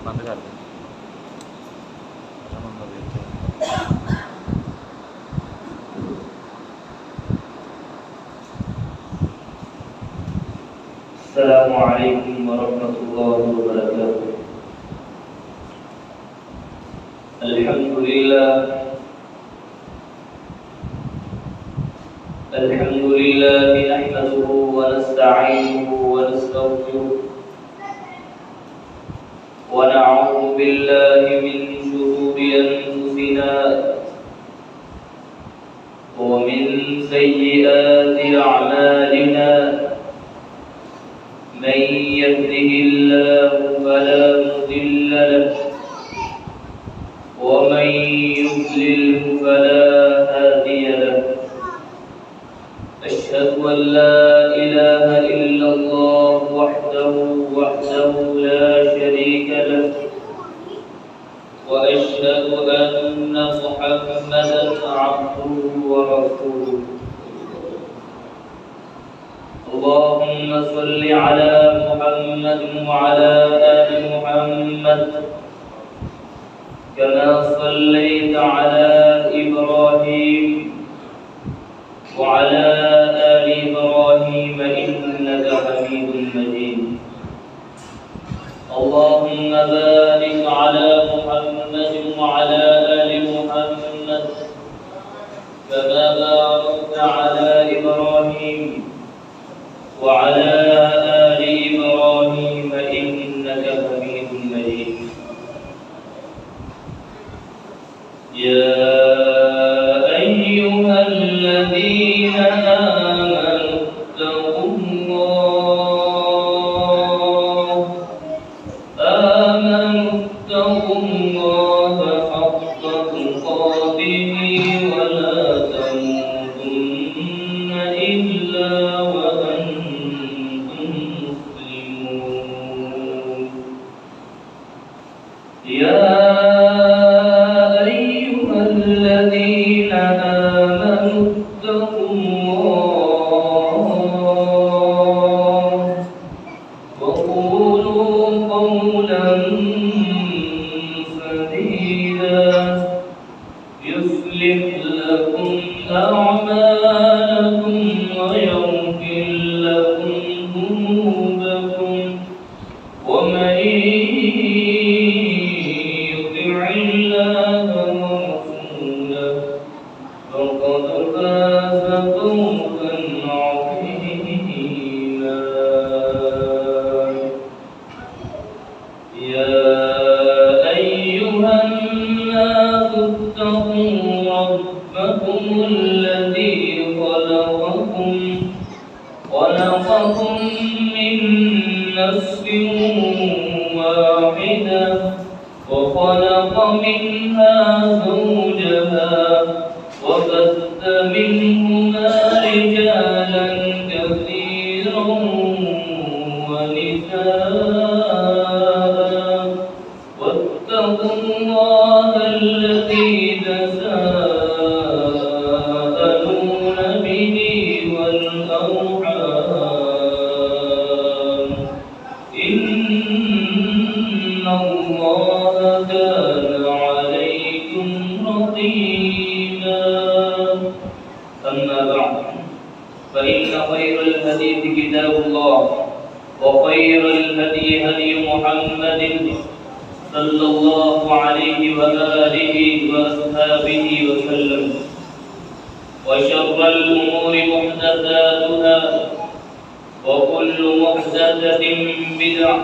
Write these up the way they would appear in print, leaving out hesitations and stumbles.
بند کر دیں. السلام عليكم ورحمة الله وبركاته. الحمد لله نحمده ونستعينه ونستغفره ونعوذ بالله من شرور أنفسنا ومن سيئات أعمالنا. من يهده الله فلا مضل له ومن يضلله فلا هادي له. أشهد أن لا إله إلا الله وحده لا شريك له وأشهد أن محمدا عبده ورسوله. اللهم صل على محمد وعلى آل محمد كما صليت على إبراهيم وعلى آل إبراهيم إنك حميد مجيد. اللهم بارك على محمد وعلى آل محمد كما باركت على إبراهيم وعلى آل إبراهيم إنك حميد مجيد. يا أيها الذين آمنوا اتقوا الله حق تقاته ولا تموتن إلا وأنتم مسلمون. يا أيها الذين آمنوا اتقوا الله وقولوا قولا سديدا يصلح لكم أعمالكم ويغفر لكم ذنوبكم ومن يطع الله ورسوله فقد فاز فوزا عظيما. يا أيها الناس اتقوا ربكم الذي خلقكم من نفس واحدة وخلق منها زوجها وبث منهما رجالا كثيرا ونساء واتقوا الله الذي تساءلون به والأرحام إن الله كان عليكم رقيبا. أما بعد فإن خير الحديث كتاب الله وخير الهدي هدي محمد صلى الله عليه وآله وأصحابه وسلم وشر الأمور محدثاتها وكل محدثة بدعة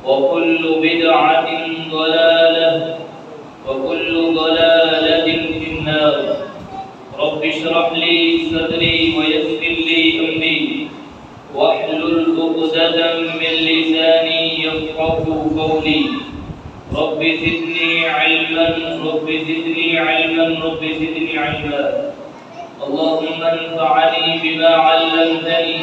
وكل بدعة ضلالة وكل ضلالة في النار. رب اشرح لي صدري ويسر لي أمري واحلل عقدة من لساني يفقهوا قولي. رب زدني علما رب زدني علما رب زدني علما. اللهم انفعني بما علمتني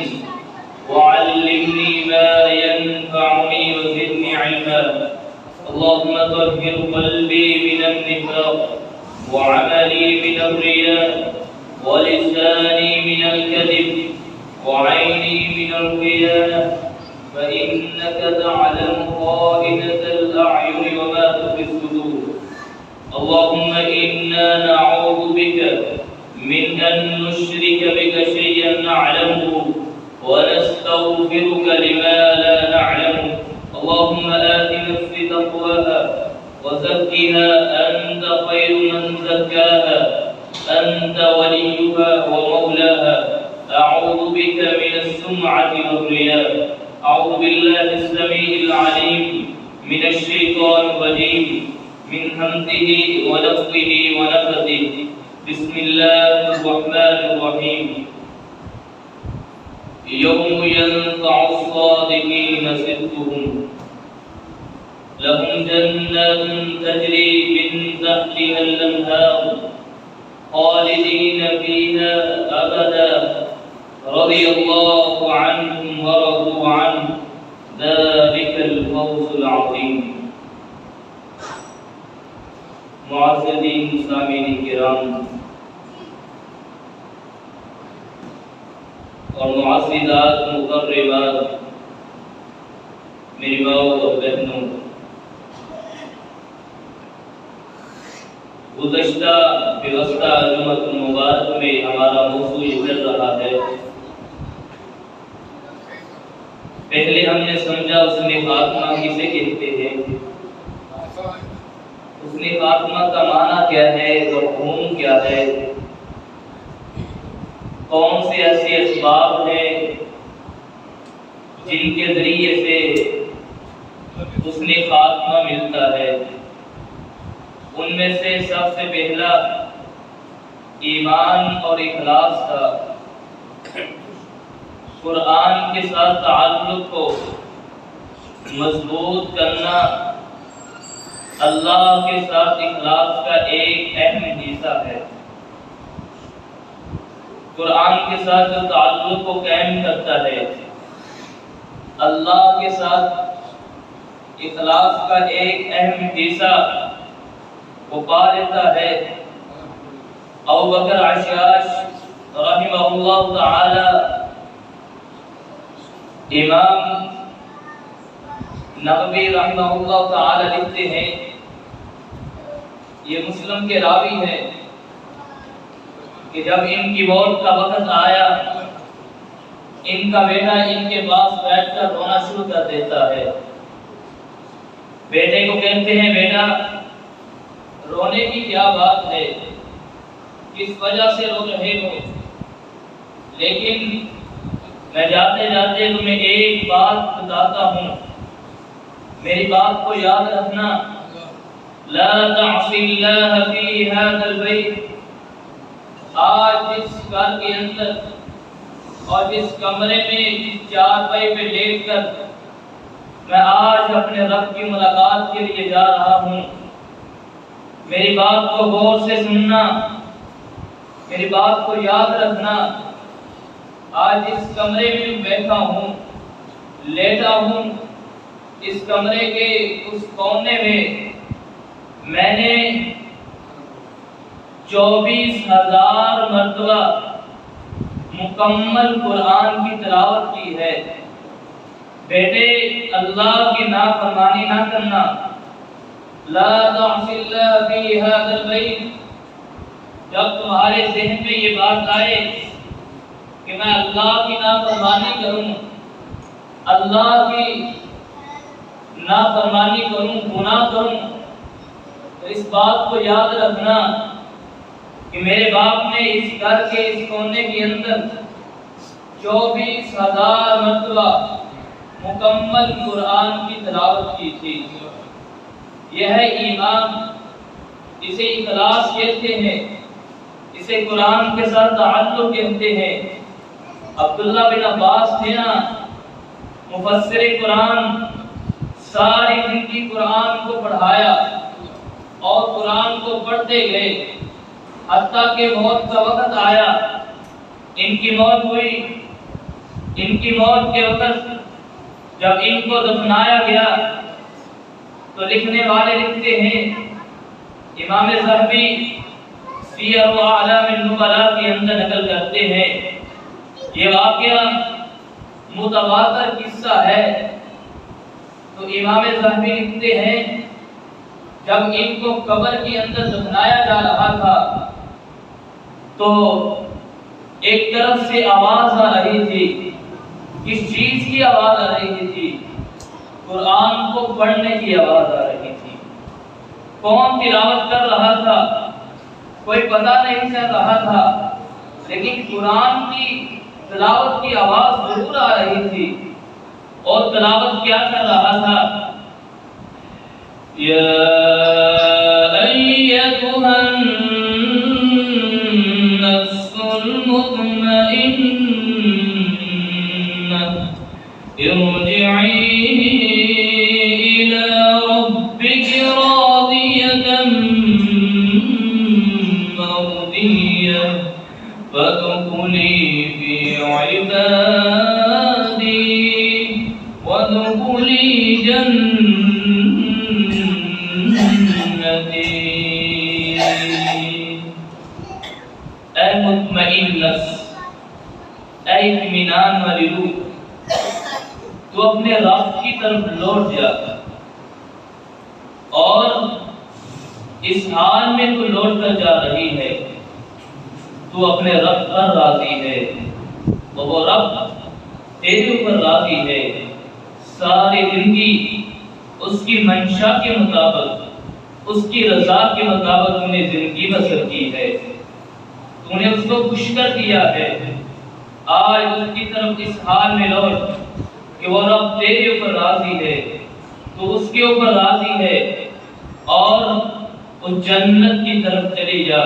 وعلمني ما ينفعني وزدني علما. اللهم طهر قلبي من النفاق وعملي من الرياء ولساني من الكذب وعيني من الخيانة فإنك تعلم خائنة الأعين وما تخفي الصدور. اللهم إنا نعوذ بك من أن نشرك بك شيئا نعلمه ونستغفرك لما لا نعلمه. اللهم آت نفسي تقواها وزكها أنت خير من زكاها أنت وليها ومولاها. أعوذ بك من السمعة والرياء. أعوذ بالله السميع العليم من الشيطان الرجيم من همزه ونفخه ونفثه. بسم الله الرحمن الرحيم. يوم ينفع الصادقين صدقهم لهم جنات تجري من تحتها الأنهار خالدين فيها أبدا رضي الله عنهم ورضوا عنه ذلك الفوز العظيم. معززین سامعین کرام اور معززات مقربات، میری ماؤں اور بہنوں، گزشتہ پیوستہ جمعۃ المبارک میں ہمارا موضوع یہ چل رہا ہے. پہلے ہم نے سمجھا حسن خاتمہ کسے کہتے ہیں، حسن خاتمہ کا معنی کیا ہے، مفہوم کیا ہے، کون سے ایسے اسباب ہیں جن کے ذریعے سے حسن خاتمہ ملتا ہے. ان میں سے سب سے پہلا ایمان اور اخلاص تھا. قرآن کے ساتھ تعلق کو مضبوط کرنا اللہ کے ساتھ اخلاص کا ایک اہم حصہ ہے. قرآن کے ساتھ جو تعلق کو قائم کرتا ہے، اللہ کے ساتھ اخلاص کا ایک اہم حصہ وہ پا لیتا ہے. ابو بکر عشاش رحمہ اللہ تعالی، امام نووی رحمہ اللہ تعالی لکھتے ہیں، یہ مسلم کے راوی ہیں، کہ جب ان کی موت کا وقت آیا، ان کا بیٹا ان کے پاس بیٹھ کر رونا شروع کر دیتا ہے. بیٹے کو کہتے ہیں، بیٹا رونے کی کیا بات ہے، کس وجہ سے رو رہے ہو؟ لیکن میں جاتے جاتے تمہیں ایک بات بتاتا ہوں، میری بات کو یاد رکھنا. لا تعصی اللہ فی هذا البیت. آج جس گھر کے اندر اور جس کمرے میں جس چارپائی پہ لیٹ کر میں آج اپنے رب کی ملاقات کے لیے جا رہا ہوں، میری بات کو غور سے سننا، میری بات کو یاد رکھنا. آج اس کمرے میں بیٹھا ہوں، لیٹا ہوں، اس کمرے کے اس کونے میں میں نے 24,000 مرتبہ مکمل قرآن کی تلاوت کی ہے. بیٹے اللہ کی نافرمانی نہ کرنا. لا تعصی اللہ فی هذا البیت. جب تمہارے ذہن میں یہ بات آئے کہ میں اللہ کی نافرمانی کروں، اللہ کی نافرمانی کروں، گناہ کروں، تو اس بات کو یاد رکھنا کہ میرے باپ نے اس گھر کے اس کونے کے اندر 24,000 مرتبہ مکمل قرآن کی تلاوت کی تھی. یہ ہے ایمان، اسے اخلاص کہتے ہیں، اسے قرآن کے ساتھ تعلق کہتے ہیں. عبداللہ بن عباس تھے نا، مفسر قرآن، ساری زندگی قرآن کو پڑھایا اور قرآن کو پڑھتے گئے حتیٰ کہ موت کا وقت آیا. ان کی موت ہوئی. ان کی موت کے وقت جب ان کو دفنایا گیا تو لکھنے والے لکھتے ہیں، امام ذہبی سیر و اعلام النبلاء کے اندر نقل کرتے ہیں، یہ واقعہ متواتر قصہ ہے۔ تو امام ذہبی لکھتے ہیں جب ان کو قبر کے اندر دفنایا جا رہا تھا تو ایک طرف سے آواز آ رہی تھی۔ کس چیز کی آواز آ رہی تھی؟ قرآن کو پڑھنے کی آواز آ رہی تھی۔ کون تلاوت کر رہا تھا کوئی پتہ نہیں چل رہا تھا، لیکن قرآن کی تلاوت کی آواز ضرور آ رہی تھی۔ اور تلاوت کیا کر رہا تھا؟ یا ایتھا النفس المطمئنہ ارجعی الی ربک راضیۃ مرضیہ فادخلی فی عبادی وادخلی جنتی۔ اے مطمئن نفس، اے اطمینان والی روح، تو اپنے رب کی طرف لوٹ جا، اور اس حال میں تو لوٹ کر جا رہی ہے تو اپنے رب پر راضی ہے، اور وہ رب تیرے اوپر راضی ہے۔ ساری زندگی اس کی منشا کے مطابق، اس کی رضا کے مطابق تو نے زندگی بسر کی ہے، تو نے اس کو خوش کر دیا ہے۔ آج اس کی طرف اس حال میں لوٹ کہ وہ رب تیرے اوپر راضی ہے، تو اس کے اوپر راضی ہے، اور اس جنت کی طرف چلی جا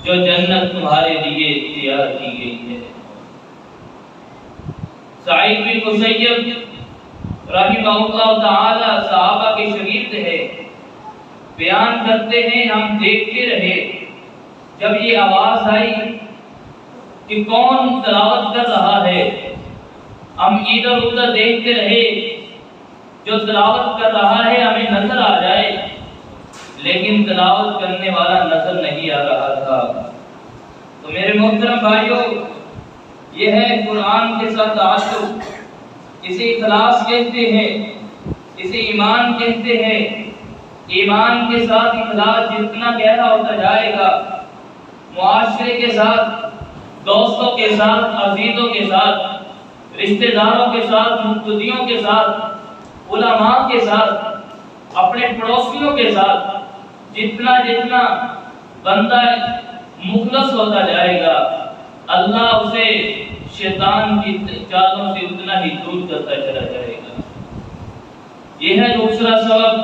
جو جنت تمہارے لیے تیار کی گئی ہے۔ سعید بن مسیب رحمہ اللہ تعالی صحابہ کے شگرد ہے، بیان کرتے ہیں ہم دیکھتے رہے جب یہ آواز آئی کہ کون تلاوت کر رہا ہے، ہم ادھر ادھر دیکھتے رہے، جو تلاوت کر رہا ہے ہمیں نظر آ جائے، لیکن تلاوت کرنے والا نظر نہیں آ رہا تھا۔ تو میرے محترم بھائیوں، یہ ہے قرآن کے ساتھ تعلق، اسے اخلاص کہتے ہیں، اسے ایمان کہتے ہیں۔ ایمان کے ساتھ اخلاص جتنا گہرا ہوتا جائے گا، معاشرے کے ساتھ، دوستوں کے ساتھ، عزیزوں کے ساتھ، رشتہ داروں کے ساتھ، مقتدیوں کے ساتھ، علماء کے ساتھ، اپنے پڑوسیوں کے ساتھ جتنا جتنا بندہ مخلص ہوتا جائے گا، اللہ اسے شیطان کی چالوں سے اتنا ہی دور کرتا چلا جائے گا۔ یہ ہے دوسرا سبب،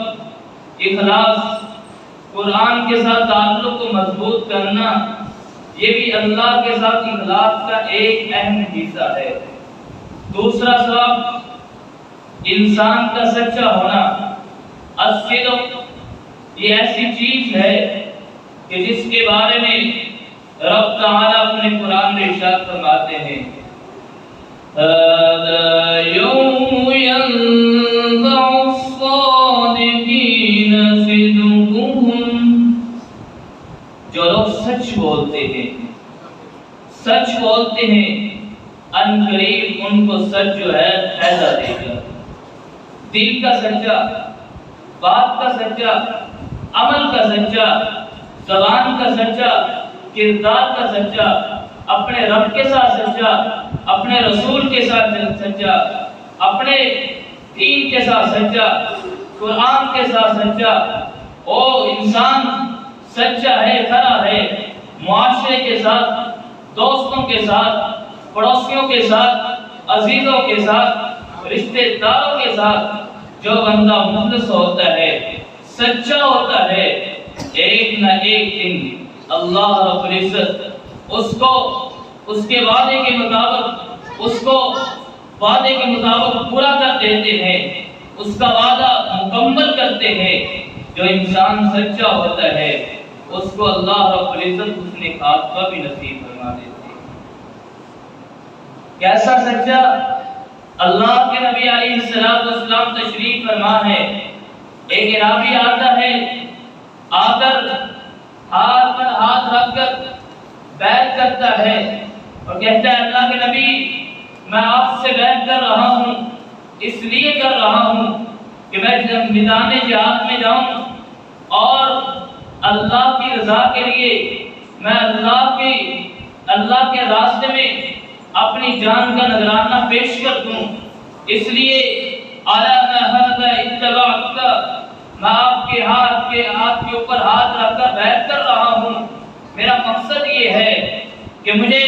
اخلاص، قرآن کے ساتھ تعلق کو مضبوط کرنا، یہ بھی اللہ کے ساتھ اخلاص کا ایک اہم حصہ ہے۔ دوسرا سبب، انسان کا سچا ہونا۔ الصدق یہ ایسی چیز ہے کہ جس کے بارے میں رب تعالیٰ اپنے قرآن میں ارشاد فرماتے ہیں، هذا يوم ينفع الصادقين صدقهم۔ جو لوگ سچ بولتے ہیں ان قریب ان کو سچ جو ہے فائدہ دے گا۔ دل کا سچا، بات کا سچا، عمل کا سچا، زبان کا سچا، کردار کا سچا، اپنے رب کے ساتھ سچا، اپنے رسول کے ساتھ سچا، اپنے دین کے ساتھ سچا، قرآن کے ساتھ سچا، او انسان سچا ہے، کھرا ہے، معاشرے کے ساتھ، دوستوں کے ساتھ، پڑوسیوں کے ساتھ، عزیزوں کے ساتھ، رشتہ داروں کے ساتھ جو بندہ مخلص ہوتا ہے، سچا ہوتا ہے، ایک نہ ایک دن اللہ رب العزت اس کے وعدے کے مطابق پورا کر دیتے ہیں، اس کا وعدہ مکمل کرتے ہیں۔ جو انسان سچا ہوتا ہے اس کو اللہ رب العزت حسن خاتمہ بھی نصیب فرما دیتے ہیں۔ کیسا سچا؟ اللہ کے نبی علیہ السلام تشریف فرما ہے، ایک عربی آتا ہے، آ کر ہاتھ پر ہاتھ رکھ کر بیعت کرتا ہے اور کہتا ہے اللہ کے نبی میں آپ سے بیعت کر رہا ہوں، اس لیے کر رہا ہوں کہ میں جب میدان جہاد میں جاؤں اور اللہ کی رضا کے لیے میں اللہ کے راستے میں اپنی جان کا نذرانہ پیش کر دوں۔ اس لیے علی ھذا اتبعتک، میں آپ کے ہاتھ کے اوپر ہاتھ رکھ کر بیعت کر رہا ہوں۔ میرا مقصد یہ ہے کہ مجھے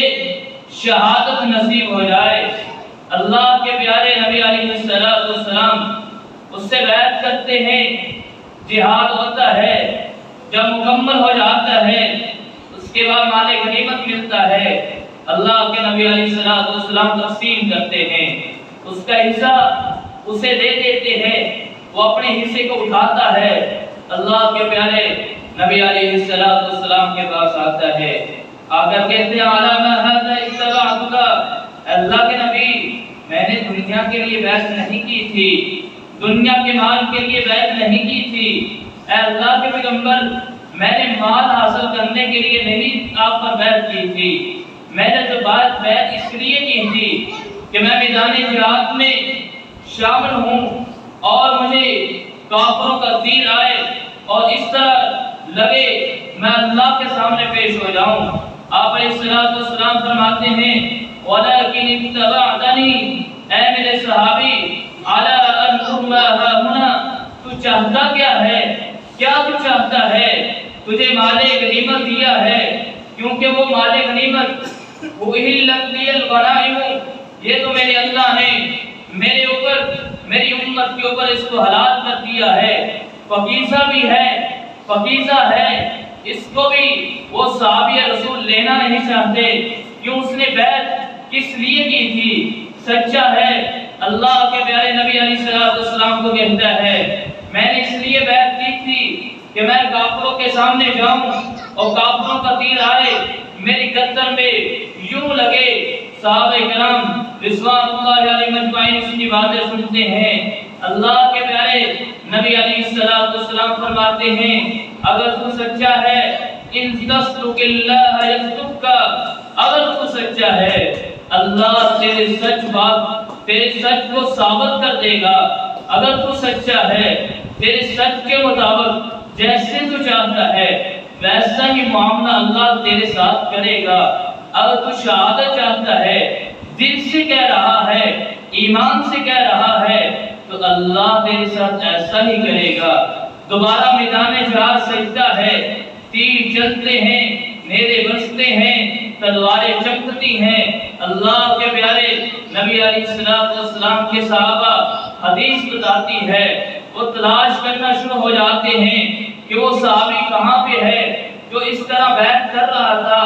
شہادت نصیب ہو جائے۔ اللہ کے پیارے نبی علیہ السلام اس سے بیعت کرتے ہیں، جہاد ہوتا ہے، جب مکمل ہو جاتا ہے اس کے بعد مال غنیمت ملتا ہے، اللہ کے نبی علیہ السلام تقسیم کرتے ہیں، اس کا حصہ اسے دے دیتے ہیں، وہ اپنے حصے کو اٹھاتا ہے، اللہ کے پیارے نبی علیہ السلام کے پاس آتا ہے، آ کر کہتے ہیں علامہ ھذا اتبعتک، اللہ کے نبی میں نے دنیا کے لیے بیعت نہیں کی تھی، دنیا کے مال کے لیے بیعت نہیں کی تھی، اے اللہ کے پیغمبر میں نے مال حاصل کرنے کے لیے نہیں آپ پر بیعت کی تھی، میں نے تو بیعت اس لیے کی تھی کہ میں میدان جہاد میں شامل ہوں اور مجھے کافروں کا تیر آئے اور اس طرح لگے میں اللہ کے سامنے پیش ہو جاؤں۔ آپ علیہ السلام فرماتے ہیں وَلَكِنِ اتَّبَعْتَنِي، اے میرے صحابی، عَلَىٰ أَنْ أُرْمَى هَاهُنَا، تو چاہتا کیا ہے؟ کیا تو چاہتا ہے؟ تجھے مال غنیمت دیا ہے کیونکہ وہ مال غنیمت وَأُحِلَّتْ لِيَ الْغَنَائِمُ، یہ تو میرے اللہ نے میرے اوپر میری امت کے اوپر اس کو حلال کر دیا ہے، پاکیزہ بھی ہے، پاکیزہ ہے، اس کو بھی وہ صحابی رسول لینا نہیں چاہتے۔ کیوں؟ اس نے بیعت کس لیے کی تھی؟ سچا ہے، اللہ کے پیارے نبی علیہ السلام کو کہتا ہے میں نے اس لیے بیعت کی تھی کہ میں کافروں کے سامنے جاؤں اور کافروں کا تیر آئے میری گردن میں یوں لگے۔ صحابہ کرام رضوان اللہ علیہم اجمعین اس کی باتیں سنتے ہیں، اللہ کے پیارے نبی علیہ السلام فرماتے ہیں اگر تو سچا ہے ان تصدق اللہ یصدقک، اگر تو سچا ہے اللہ تیرے سچ کو ثابت کر دے گا، اگر تو سچا ہے تیرے سچ کے مطابق جیسے تو چاہتا ہے ویسا ہی معاملہ اللہ تیرے ساتھ کرے گا۔ اگر تو شہادت چاہتا ہے، دل سے کہہ رہا ہے، ایمان سے کہہ رہا ہے، تو اللہ تیرے ساتھ ایسا ہی کرے گا۔ دوبارہ میدان جہاد سجدہ ہے، تیر چلتے ہیں، نیزے برستے ہیں، تلواریں چمکتی ہیں، اللہ کے پیارے نبی علیہ السلام کے صحابہ حدیث بتاتی ہے وہ تلاش کرنا شروع ہو جاتے ہیں کہ وہ صحابی کہاں پہ ہے جو اس طرح بیعت کر رہا تھا۔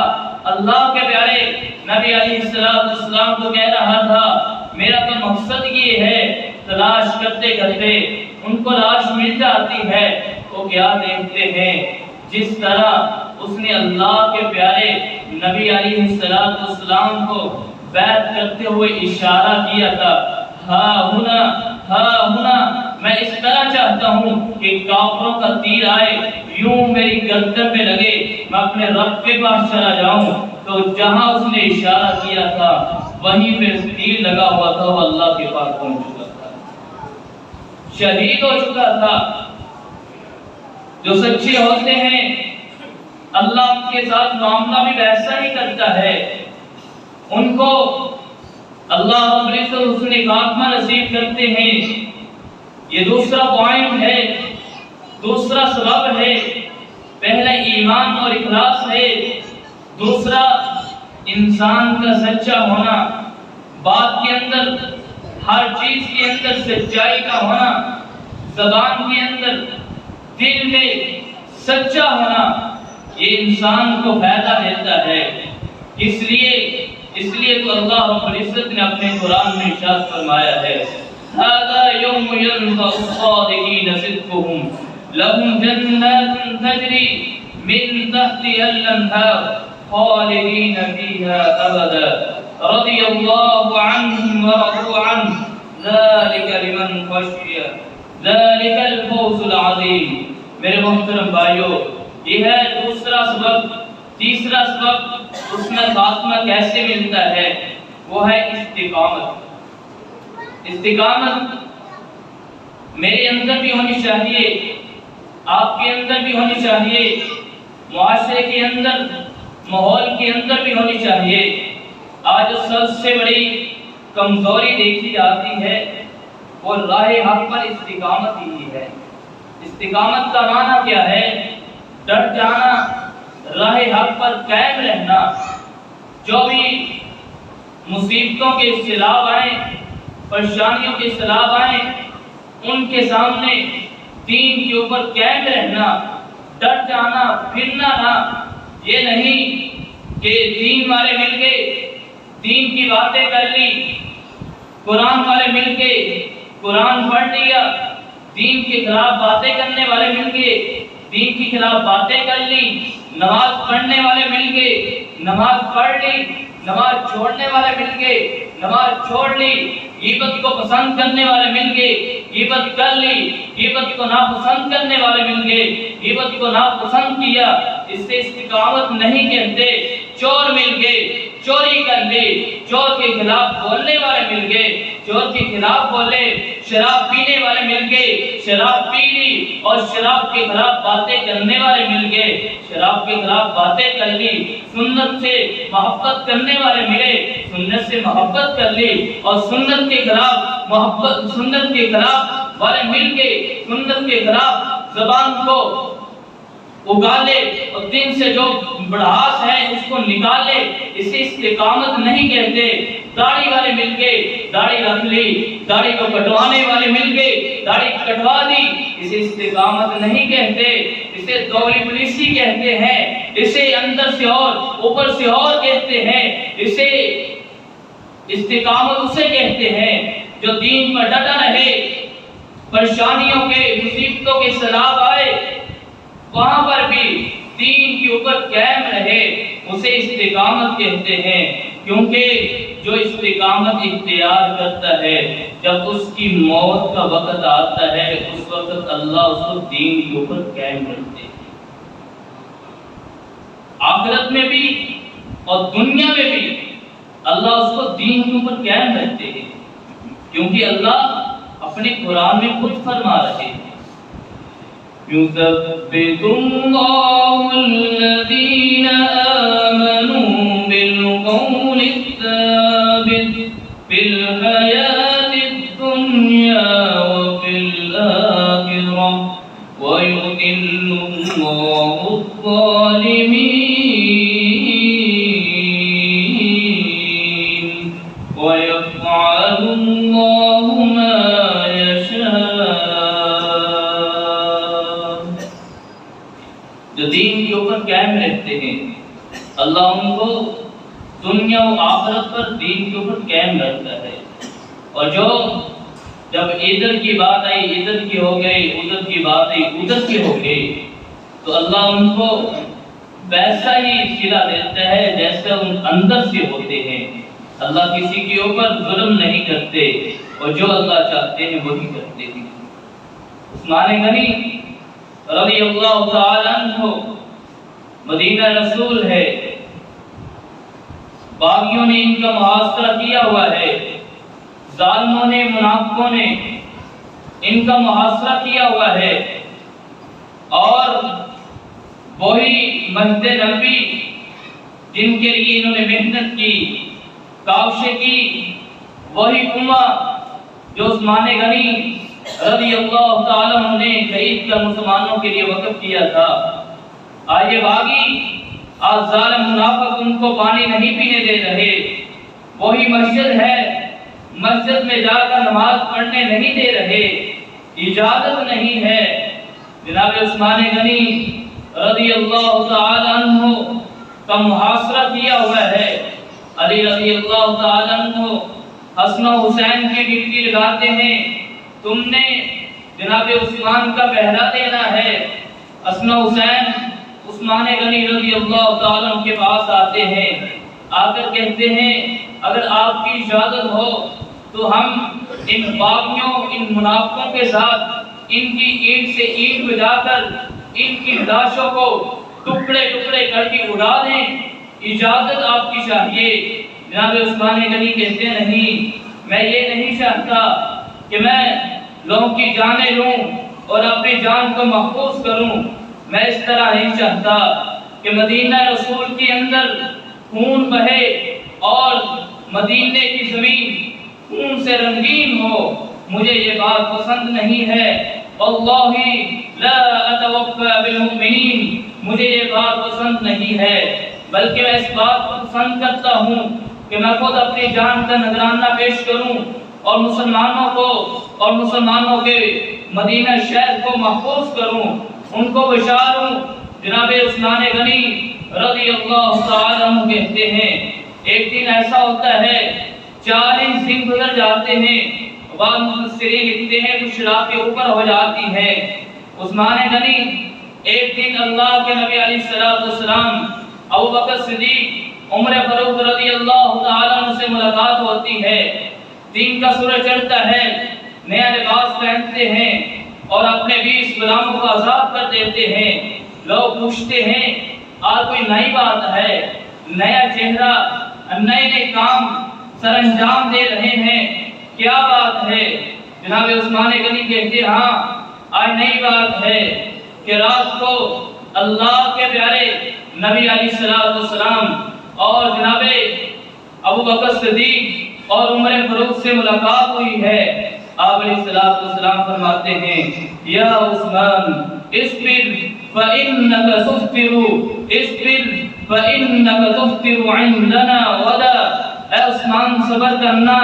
اللہ کے پیارے نبی علیہ السلام کو کہہ رہا تھا میرا تو مقصد یہ ہے، تلاش کرتے کرتے ان کو لاش مل جاتی ہے، وہ کیا دیکھتے ہیں جس طرح اس نے اللہ کے پیارے نبی علیہ السلام کو بیعت کرتے ہوئے اشارہ کیا تھا، ہاں ہونا میں اس طرح چاہتا ہوں کہ کافروں کا تیر آئے یوں میری گردن پہ لگے میں اپنے رب کے پاس چلا جاؤں۔ تو جہاں اس نے اشارہ کیا تھا وہیں پہ تیر لگا ہوا تھا، وہ اللہ کے پاس پہنچ چکا تھا، شہید ہو چکا تھا۔ جو سچے ہوتے ہیں اللہ ان کے ساتھ معاملہ بھی ویسا ہی کرتا ہے، ان کو اللہ رب العزت حسن خاتمہ نصیب کرتے ہیں۔ یہ دوسرا پوائنٹ ہے، دوسرا سبب ہے، پہلا ایمان اور اخلاص ہے، دوسرا انسان کا سچا ہونا، بات کے اندر ہر چیز کے اندر سچائی کا ہونا، زبان کے اندر دل میں سچا ہونا، یہ انسان کو فائدہ دیتا ہے۔ اس لیے تو اللہ رب العزت نے اپنے قرآن میں ارشاد فرمایا ہے هذا يوم ينفع الصادقين صدقهم لهم جنات تجري من تحتها الأنهار خالدين فيها أبدا رضي الله عنهم ورضوا عنه ذلك لمن خشي ذلك الفوز العظيم۔ میرے محترم بھائیو، یہ ہے دوسرا سبب۔ تیسرا سبب اس میں خاتمہ کیسے ملتا ہے؟ وہ ہے استقامت۔ استقامت میرے اندر بھی ہونی چاہیے، آپ کے اندر بھی ہونی چاہیے، معاشرے کے اندر، ماحول کے اندر بھی ہونی چاہیے۔ آج سب سے بڑی کمزوری دیکھی جاتی ہے وہ راہ حق پر استقامت ہی ہے۔ استقامت کا معنی کیا ہے؟ ڈٹ جانا، راہ حق پر قائم رہنا۔ جو بھی مصیبتوں کے سیلاب آئیں، پریشانیوں کے سیلاب آئیں، ان کے سامنے دین کے اوپر قائم رہنا، ڈٹ جانا، پھرنا نہ۔ یہ نہیں کہ دین والے مل کے دین کی باتیں کر لی، قرآن والے مل کے قرآن پڑھ لیا، دین کے خلاف باتیں کرنے والے مل کے دین کے خلاف باتیں کر لی، نماز پڑھنے والے مل کے نماز پڑھ لی، نماز چھوڑنے والے مل کے نماز چھوڑ لی، غیبت کو پسند کرنے والے مل کے غیبت کر لی، غیبت کو ناپسند کرنے والے مل گئے، غیبت کو ناپسند کیا۔ اس سے استقامت نہیں کہتے۔ چور مل گئے، چوری کر لی، چور کے خلاف بولنے والے مل گئے، چور کے خلاف بولے۔ شراب پینے والے مل گئے، شراب پی لی، اور شراب کے خلاف باتیں کرنے والے مل گئے، شراب کے خلاف باتیں کر لی۔ سنت سے محبت کرنے والے ملے، سنت سے محبت کر لی، اور سنت کے خلاف محبت، سنت کے خلاف والے مل کے سنت کے خلاف زبان کو اگالے اور دن سے جو بڑھاس ہے اس کو نکالے۔ اسے استقامت نہیں کہتے۔ داڑھی والے مل کے داڑھی رکھ لی، داڑھی کو کٹوانے والے مل کے داڑھی کٹوا دی، اسے استقامت نہیں کہتے۔ اسے دولی پولیسی کہتے ہیں، اسے اندر سے اور اوپر سے اور کہتے ہیں۔ اسے استقامت اسے کہتے ہیں جو دین پر ڈٹا رہے، پریشانیوں کے مصیبتوں کے سیلاب آئے وہاں پر بھی دین کے اوپر قائم رہے، اسے استقامت کہتے ہیں۔ کیونکہ جو استقامت اختیار کرتا ہے جب اس کی موت کا وقت آتا ہے اس وقت اللہ اس کو دین کے اوپر قائم رکھتے ہیں۔ آخرت میں بھی اور دنیا میں بھی اللہ اس کو دین کے اوپر قائم رکھتے ہیں، کیونکہ اللہ اپنے قرآن میں خود فرما رہے ہیں يثبت الله الذين آمنوا بالقول الثابت في الحياة الدنيا وفي الآخرة ويذل الله الظالمين ويفعل الله ما دین کے اوپر قائم رہتے ہیں، اللہ ان کو دنیا و آخرت پر دین کے اوپر قائم رکھتا ہے۔ اور جو جب ادھر کی بات آئی ادھر کی ہو گئی، ادھر کی بات آئی ادھر کی ہو گئی، تو اللہ ان کو ویسا ہی صلہ دیتا ہے جیسے ان اندر سے ہوتے ہیں۔ اللہ کسی کے اوپر ظلم نہیں کرتے، اور جو اللہ چاہتے ہیں وہی کرتے ہیں۔ عثمان غنی رضی اللہ تعالی عنہ مدینہ رسول ہے، باغیوں نے ان کا محاصرہ کیا ہوا ہے، ظالموں نے منافقوں نے ان کا محاصرہ کیا ہوا ہے، اور وہی مسجد نبوی جن کے لیے انہوں نے محنت کی، کاوشیں کی، وہی کنواں جو عثمان غنی رضی اللہ تعالی عنہ نے خرید کر مسلمانوں کے لیے وقف کیا تھا، آج یہ باغی، آج ظالم منافق ان کو پانی نہیں پینے دے رہے۔ وہی مسجد ہے، مسجد میں جا کر نماز پڑھنے نہیں دے رہے، اجازت نہیں ہے۔ جناب عثمان غنی رضی اللہ تعالی عنہ کا محاصرہ کیا ہوا ہے۔ علی رضی اللہ تعالی عنہ حسن و حسین کی ڈیوٹی لگاتے ہیں، تم نے جناب عثمان کا پہرا دینا ہے۔ حسن و حسین عثمان غنی رضی اللہ تعالیٰ عنہ کے پاس آتے ہیں، آ کر کہتے ہیں اگر آپ کی اجازت ہو تو ہم ان باغیوں، ان منافقوں کے ساتھ ان کی اینٹ سے اینٹ بجا کر ان کی لاشوں کو ٹکڑے ٹکڑے کر کے اڑا دیں، اجازت آپ کی چاہیے۔ جناب عثمان غنی کہتے نہیں، میں یہ نہیں چاہتا کہ میں لوگوں کی جانیں لوں اور اپنی جان کو محفوظ کروں، میں اس طرح نہیں چاہتا کہ مدینہ رسول کے اندر خون بہے اور مدینے کی زمین خون سے رنگین ہو، مجھے یہ بات پسند نہیں ہے۔ واللہ لا اتوفى بالمؤمنین، مجھے یہ بات پسند نہیں ہے، بلکہ میں اس بات کو پسند کرتا ہوں کہ میں خود اپنی جان کا نذرانہ پیش کروں اور مسلمانوں کو اور مسلمانوں کے مدینہ شہر کو محفوظ کروں، ان کو بشاروں۔ جناب عثمان غنی رضی اللہ تعالی عنہ کہتے ہیں ایک دن ایسا ہوتا ہے 40 دن گزر جاتے ہیں، بعض مفسرین لکھتے ہیں کچھ رات کے اوپر ہو جاتی ہے۔ عثمان غنی ایک دن اللہ کے نبی علیہ السلام ابو بکر صدیق عمر فاروق رضی اللہ تعالی عنہ سے ملاقات ہوتی ہے، دن کا سورج چڑھتا ہے، نیا لباس پہنتے ہیں اور اپنے 20 غلاموں کو آزاد کر دیتے ہیں۔ لوگ پوچھتے ہیں آج کوئی نئی بات ہے، نیا چہرہ، نئے کام سر انجام دے رہے ہیں، کیا بات ہے؟ جناب عثمان غنی کہتے ہاں آج نئی بات ہے کہ رات کو اللہ کے پیارے نبی علیہ السلام اور جناب ابو بکر صدیق اور عمر فاروق سے ملاقات ہوئی ہے۔ آپ علیہ السلام فرماتے ہیں یا عثمان اصبر فإنك تفطر، اصبر فإنك تفطر عندنا غدا، اے عثمان صبر کرنا،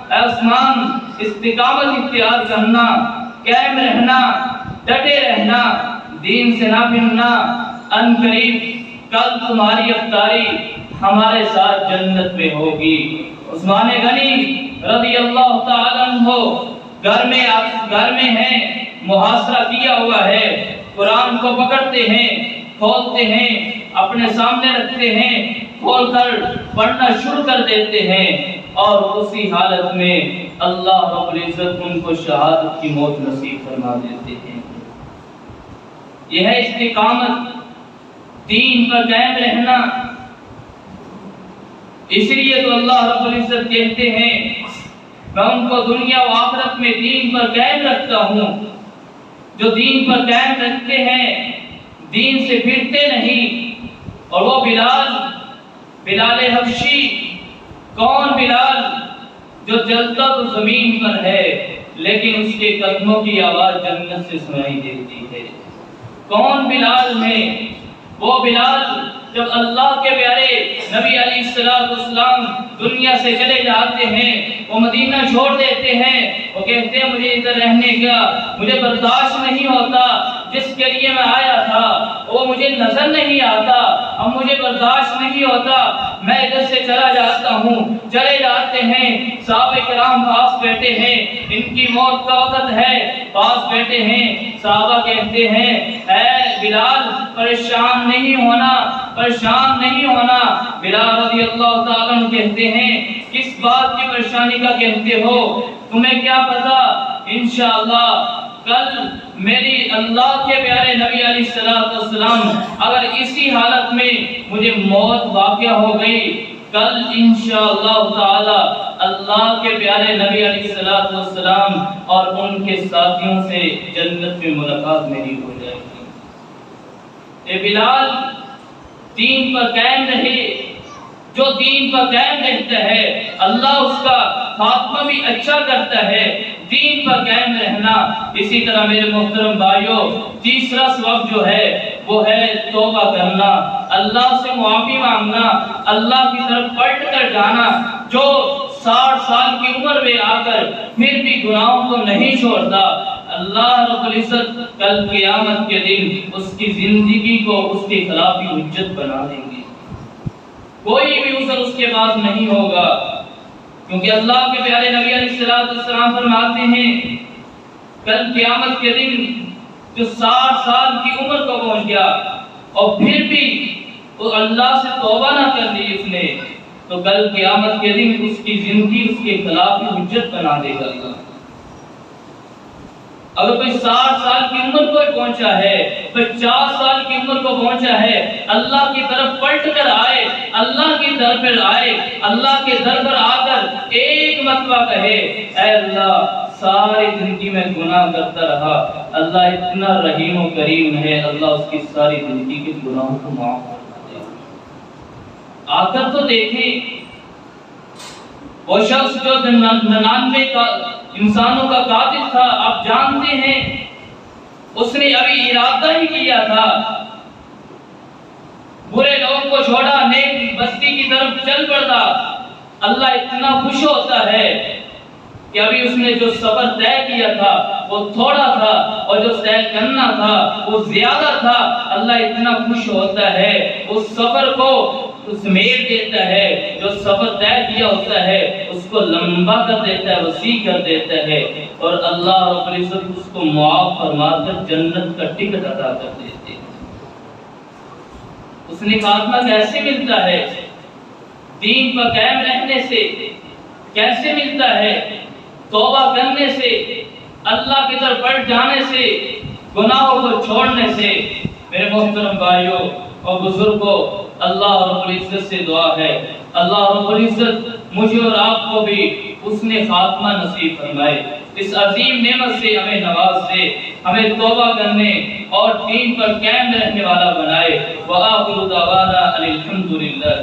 اے عثمان استقامت اختیار کرنا، قائم رہنا، ڈٹے رہنا، دین سے نہ پھرنا، ان قریب کل تمہاری افطاری ہمارے ساتھ جنت میں ہوگی۔ عثمان غنی رضی اللہ تعالی عنہ گھر میں ہیں، محاصرہ کیا ہوا ہے، قرآن کو پکڑتے ہیں، کھولتے ہیں، اپنے سامنے رکھتے ہیں، کھول کر پڑھنا شروع کر دیتے ہیں اور اسی حالت میں اللہ رب العزت ان کو شہادت کی موت نصیب فرما دیتے ہیں۔ یہ ہے استقامت، دین پر قائم رہنا۔ اس لیے تو اللہ رب العزت کہتے ہیں میں ان کو دنیا و آخرت میں دین پر قائم رکھتا ہوں۔ جو دین پر قائم رکھتے ہیں دین سے پھرتے نہیں، اور وہ بلال حبشی، کون بلال؟ جو چلتا تو زمین پر ہے لیکن اس کے قدموں کی آواز جنت سے سنائی دیتی ہے۔ کون بلال میں؟ وہ بلال جب اللہ کے پیارے نبی علیہ السلام دنیا سے چلے جاتے ہیں، وہ مدینہ چھوڑ دیتے ہیں، وہ کہتے ہیں مجھے ادھر رہنے کا مجھے برداشت نہیں ہوتا، جس کے لیے میں آیا تھا وہ مجھے نظر نہیں آتا، اب مجھے برداشت نہیں ہوتا، میں ادھر سے چلا جاتا ہوں۔ چلے جاتے ہیں، صحابہ کرام پاس بیٹھے ہیں، ان کی موت کا وقت ہے، پاس بیٹھے ہیں، صحابہ کہتے ہیں اے بلال پریشان نہیں ہونا، پریشان نہیں ہونا۔ بلال رضی اللہ تعالیٰ عنہ کہتے ہیں کس بات کی پریشانی کا کہتے ہو؟ تمہیں کیا پتا انشاءاللہ کل میری اللہ کے پیارے نبی علیہ السلام اگر اسی حالت میں مجھے موت واقع ہو گئی، کل انشاءاللہ تعالی اللہ کے پیارے نبی علیہ السلام اور ان کے ساتھیوں سے جنت میں ملاقات میری ہو جائے گی۔ اے بلال دین پر قائم رہے، جو دین پر قائم رہتا ہے اللہ اس کا خاتمہ بھی اچھا کرتا ہے، دین پر قائم رہنا۔ اسی طرح میرے محترم بھائیوں، تیسرا سبب جو ہے وہ ہے توبہ کرنا، اللہ سے معافی مانگنا، اللہ کی طرف پلٹ کر جانا۔ جو 60 سال کی عمر میں آ کر پھر بھی گناہوں کو نہیں چھوڑتا، اللہ رب العزت کل قیامت کے دن اس کی زندگی کو اس کے خلاف ہی حجت بنا دیں گے، کوئی بھی عذر اس کے پاس نہیں ہوگا، کیونکہ اللہ کے پیارے نبی علیہ السلام فرماتے ہیں کل قیامت کے دن جو 60 سال کی عمر کو پہنچ گیا اور پھر بھی وہ اللہ سے توبہ نہ کر لی اس نے، تو کل قیامت کے دن اس کی زندگی اس کے خلاف ہی حجت بنا دے گا۔ اگر کوئی 60 سال کی عمر کو پہنچا ہے، 50 سال کی عمر کو پہنچا ہے، اللہ کی طرف پلٹ کر آئے، اللہ کی در پر آئے، اللہ کے در پر آ کر ایک مرتبہ کہے اے اللہ ساری زندگی میں گناہ کرتا رہا، اللہ اتنا رحیم و کریم ہے، اللہ اس کی ساری زندگی کے گناہوں کو معاف کر دے۔ آ کر تو دیکھیں، وہ شخص جو 99 کا انسانوں کا قاتل تھا، آپ جانتے ہیں اس نے ابھی ارادہ ہی کیا تھا، برے لوگوں کو چھوڑا، نیک بستی کی طرف چل پڑتا۔ اللہ اتنا خوش ہوتا ہے کہ ابھی اس نے جو سفر طے کیا تھا وہ تھوڑا تھا اور جو طے کرنا تھا وہ زیادہ تھا۔ اللہ اتنا خوش ہوتا ہے، اس سفر کو سمیٹ دیتا ہے، جو سفر طے کیا ہوتا ہے اس کو لمبا کر دیتا ہے، وسیع کر دیتا ہے، اور اللہ رب العزت اس کو معاف فرما کر جنت کا ٹکٹ عطا کر دیتے ہیں۔ اس نے خاتمہ کیسے ملتا ہے؟ دین پر قائم رہنے سے۔ کیسے ملتا ہے؟ توبہ کرنے سے، اللہ کی طرف پلٹ جانے سے، گناہوں کو چھوڑنے سے۔ میرے محترم بھائیوں اور بزرگوں، اللہ رب العزت سے دعا ہے اللہ رب العزت مجھے اور آپ کو بھی اس نے خاتمہ نصیب فرمائے، اس عظیم نعمت سے ہمیں نواز دے، ہمیں توبہ کرنے اور دین پر قائم رہنے والا بنائے۔ وآخر دعوانا ان الحمد للہ۔